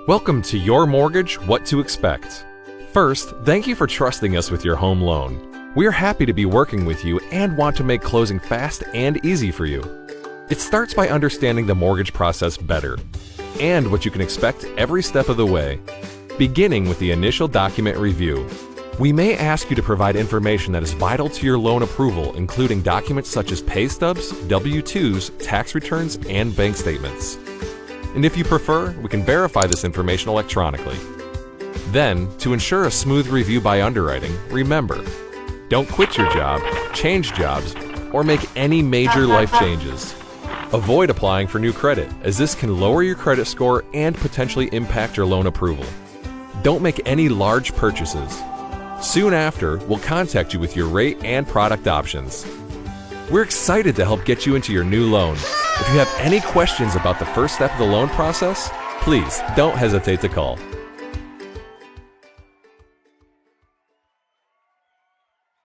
Welcome to Your Mortgage, What to Expect. First, thank you for trusting us with your home loan. We are happy to be working with you and want to make closing fast and easy for you. It starts by understanding the mortgage process better and what you can expect every step of the way, beginning with the initial document review. We may ask you to provide information that is vital to your loan approval, including documents such as pay stubs, W-2s, tax returns, and bank statements. And if you prefer, we can verify this information electronically. Then, to ensure a smooth review by underwriting, remember, don't quit your job, change jobs, or make any major life changes. Avoid applying for new credit, as this can lower your credit score and potentially impact your loan approval. Don't make any large purchases. Soon after, we'll contact you with your rate and product options. We're excited to help get you into your new loan. If you have any questions about the first step of the loan process, please don't hesitate to call.